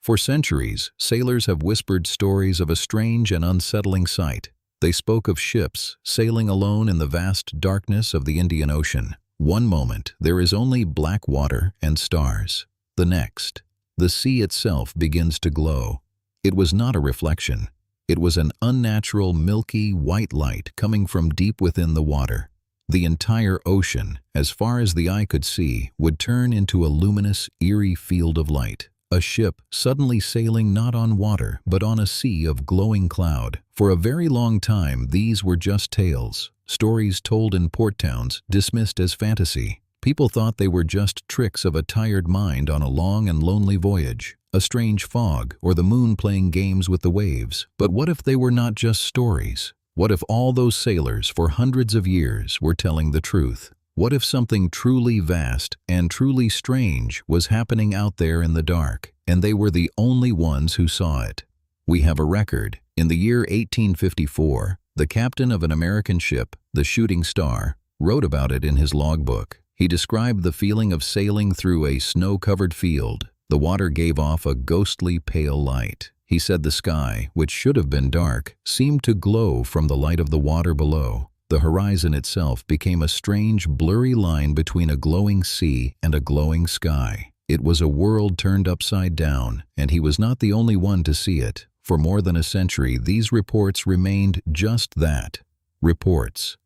For centuries, sailors have whispered stories of a strange and unsettling sight. They spoke of ships sailing alone in the vast darkness of the Indian Ocean. One moment, there is only black water and stars. The next, the sea itself begins to glow. It was not a reflection. It was an unnatural milky white light coming from deep within the water. The entire ocean, as far as the eye could see, would turn into a luminous, eerie field of light. A ship suddenly sailing not on water, but on a sea of glowing cloud. For a very long time, these were just tales, stories told in port towns, dismissed as fantasy. People thought they were just tricks of a tired mind on a long and lonely voyage, a strange fog, or the moon playing games with the waves. But what if they were not just stories? What if all those sailors for hundreds of years were telling the truth? What if something truly vast and truly strange was happening out there in the dark, and they were the only ones who saw it? We have a record. In the year 1854, the captain of an American ship, the Shooting Star, wrote about it in his logbook. He described the feeling of sailing through a snow-covered field. The water gave off a ghostly pale light. He said the sky, which should have been dark, seemed to glow from the light of the water below. The horizon itself became a strange, blurry line between a glowing sea and a glowing sky. It was a world turned upside down, and he was not the only one to see it. For more than a century, these reports remained just that, reports.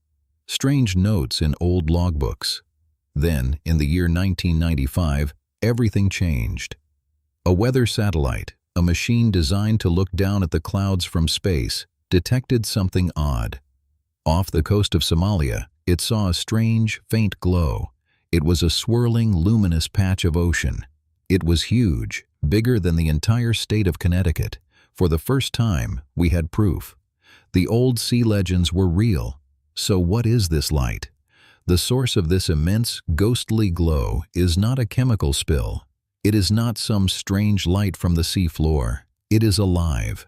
Strange notes in old logbooks. Then, in the year 1995, everything changed. A weather satellite, a machine designed to look down at the clouds from space, detected something odd. Off the coast of Somalia, it saw a strange, faint glow. It was a swirling, luminous patch of ocean. It was huge, bigger than the entire state of Connecticut. For the first time, we had proof. The old sea legends were real. So what is this light? The source of this immense, ghostly glow is not a chemical spill. It is not some strange light from the sea floor. It is alive.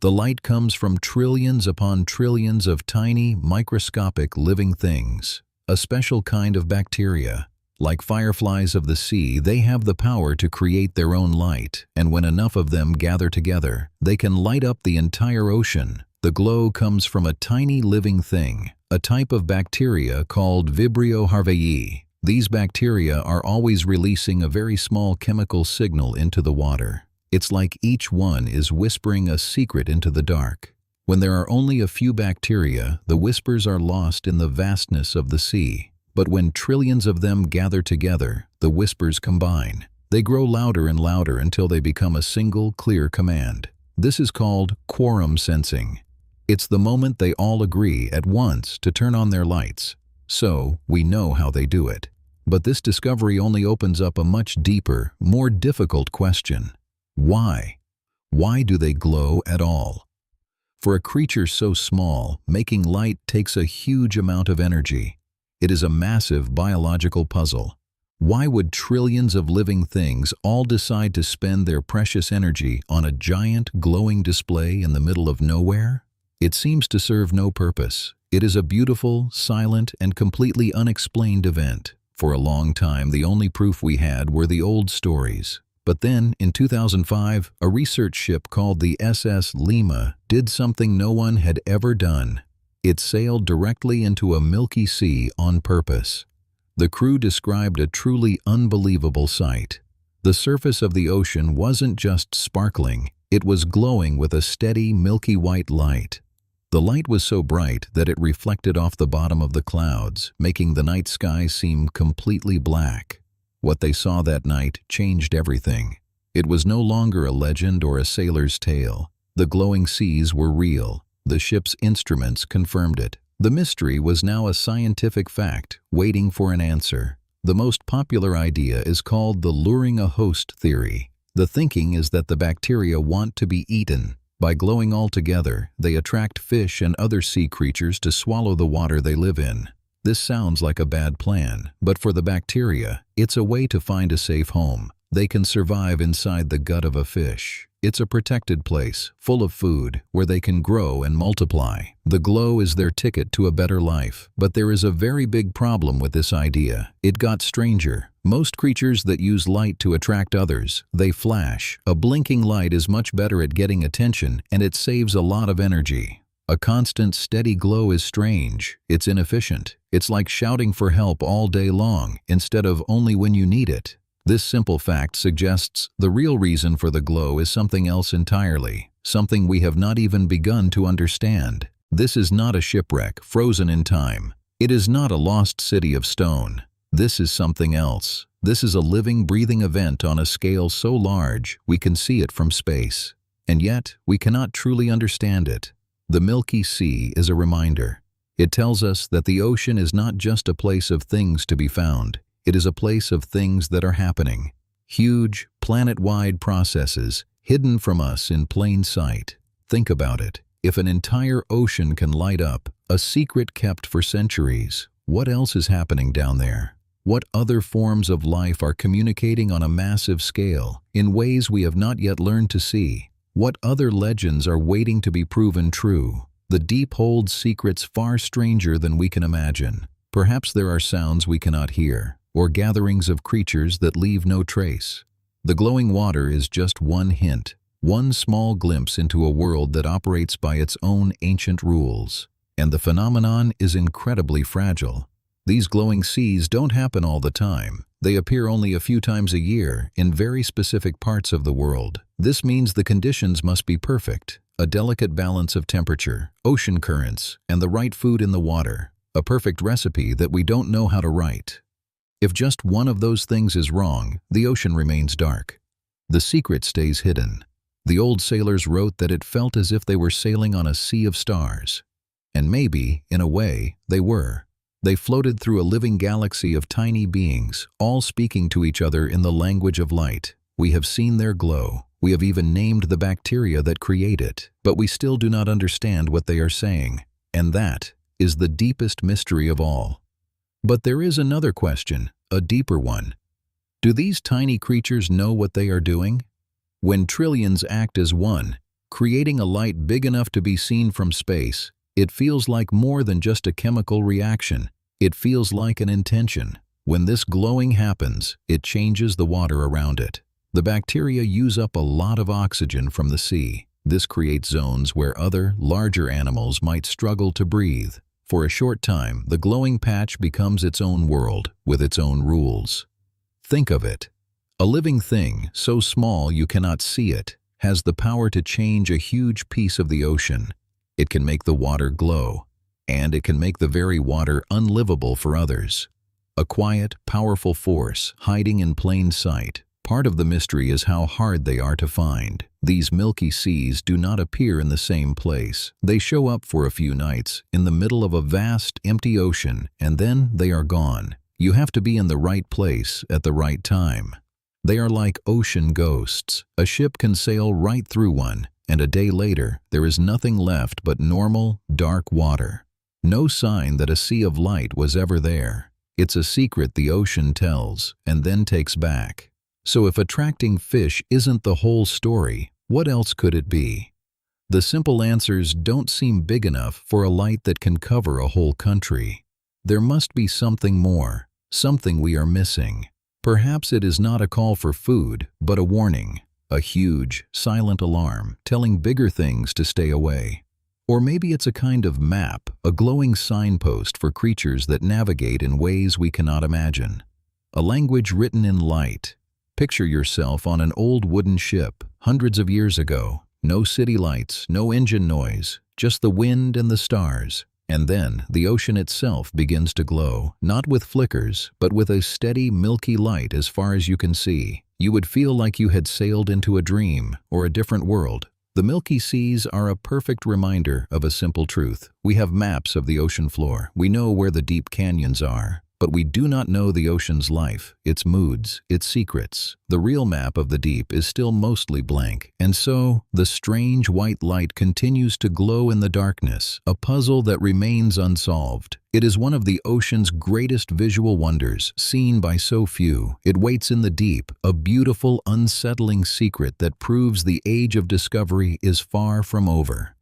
The light comes from trillions upon trillions of tiny, microscopic living things. A special kind of bacteria. Like fireflies of the sea, they have the power to create their own light, and when enough of them gather together, they can light up the entire ocean. The glow comes from a tiny living thing, a type of bacteria called Vibrio harveyi. These bacteria are always releasing a very small chemical signal into the water. It's like each one is whispering a secret into the dark. When there are only a few bacteria, the whispers are lost in the vastness of the sea. But when trillions of them gather together, the whispers combine. They grow louder and louder until they become a single, clear command. This is called quorum sensing. It's the moment they all agree at once to turn on their lights. So, we know how they do it. But this discovery only opens up a much deeper, more difficult question. Why? Why do they glow at all? For a creature so small, making light takes a huge amount of energy. It is a massive biological puzzle. Why would trillions of living things all decide to spend their precious energy on a giant, glowing display in the middle of nowhere? It seems to serve no purpose. It is a beautiful, silent, and completely unexplained event. For a long time, the only proof we had were the old stories. But then, in 2005, a research ship called the SS Lima did something no one had ever done. It sailed directly into a milky sea on purpose. The crew described a truly unbelievable sight. The surface of the ocean wasn't just sparkling, it was glowing with a steady, milky white light. The light was so bright that it reflected off the bottom of the clouds, making the night sky seem completely black. What they saw that night changed everything. It was no longer a legend or a sailor's tale. The glowing seas were real. The ship's instruments confirmed it. The mystery was now a scientific fact, waiting for an answer. The most popular idea is called the luring a host theory. The thinking is that the bacteria want to be eaten. By glowing all together, they attract fish and other sea creatures to swallow the water they live in. This sounds like a bad plan, but for the bacteria, it's a way to find a safe home. They can survive inside the gut of a fish. It's a protected place, full of food, where they can grow and multiply. The glow is their ticket to a better life. But there is a very big problem with this idea. It got stranger. Most creatures that use light to attract others, they flash. A blinking light is much better at getting attention, and it saves a lot of energy. A constant, steady glow is strange. It's inefficient. It's like shouting for help all day long, instead of only when you need it. This simple fact suggests the real reason for the glow is something else entirely, something we have not even begun to understand. This is not a shipwreck frozen in time. It is not a lost city of stone. This is something else. This is a living, breathing event on a scale so large we can see it from space. And yet, we cannot truly understand it. The Milky Sea is a reminder. It tells us that the ocean is not just a place of things to be found. It is a place of things that are happening. Huge, planet-wide processes, hidden from us in plain sight. Think about it. If an entire ocean can light up, a secret kept for centuries, what else is happening down there? What other forms of life are communicating on a massive scale, in ways we have not yet learned to see? What other legends are waiting to be proven true? The deep holds secrets far stranger than we can imagine. Perhaps there are sounds we cannot hear, or gatherings of creatures that leave no trace. The glowing water is just one hint, one small glimpse into a world that operates by its own ancient rules. And the phenomenon is incredibly fragile. These glowing seas don't happen all the time. They appear only a few times a year in very specific parts of the world. This means the conditions must be perfect. A delicate balance of temperature, ocean currents, and the right food in the water. A perfect recipe that we don't know how to write. If just one of those things is wrong, the ocean remains dark. The secret stays hidden. The old sailors wrote that it felt as if they were sailing on a sea of stars. And maybe, in a way, they were. They floated through a living galaxy of tiny beings, all speaking to each other in the language of light. We have seen their glow. We have even named the bacteria that create it. But we still do not understand what they are saying. And that is the deepest mystery of all. But there is another question, a deeper one. Do these tiny creatures know what they are doing? When trillions act as one, creating a light big enough to be seen from space, it feels like more than just a chemical reaction. It feels like an intention. When this glowing happens, it changes the water around it. The bacteria use up a lot of oxygen from the sea. This creates zones where other, larger animals might struggle to breathe. For a short time, the glowing patch becomes its own world, with its own rules. Think of it. A living thing, so small you cannot see it, has the power to change a huge piece of the ocean. It can make the water glow, and it can make the very water unlivable for others. A quiet, powerful force, hiding in plain sight. Part of the mystery is how hard they are to find. These milky seas do not appear in the same place. They show up for a few nights, in the middle of a vast, empty ocean, and then they are gone. You have to be in the right place at the right time. They are like ocean ghosts. A ship can sail right through one, and a day later, there is nothing left but normal, dark water. No sign that a sea of light was ever there. It's a secret the ocean tells, and then takes back. So if attracting fish isn't the whole story, what else could it be? The simple answers don't seem big enough for a light that can cover a whole country. There must be something more, something we are missing. Perhaps it is not a call for food, but a warning, a huge, silent alarm telling bigger things to stay away. Or maybe it's a kind of map, a glowing signpost for creatures that navigate in ways we cannot imagine. A language written in light. Picture yourself on an old wooden ship, hundreds of years ago. No city lights, no engine noise, just the wind and the stars. And then the ocean itself begins to glow, not with flickers, but with a steady, milky light as far as you can see. You would feel like you had sailed into a dream or a different world. The Milky Seas are a perfect reminder of a simple truth. We have maps of the ocean floor. We know where the deep canyons are. But we do not know the ocean's life, its moods, its secrets. The real map of the deep is still mostly blank, and so the strange white light continues to glow in the darkness, a puzzle that remains unsolved. It is one of the ocean's greatest visual wonders, seen by so few. It waits in the deep, a beautiful, unsettling secret that proves the age of discovery is far from over.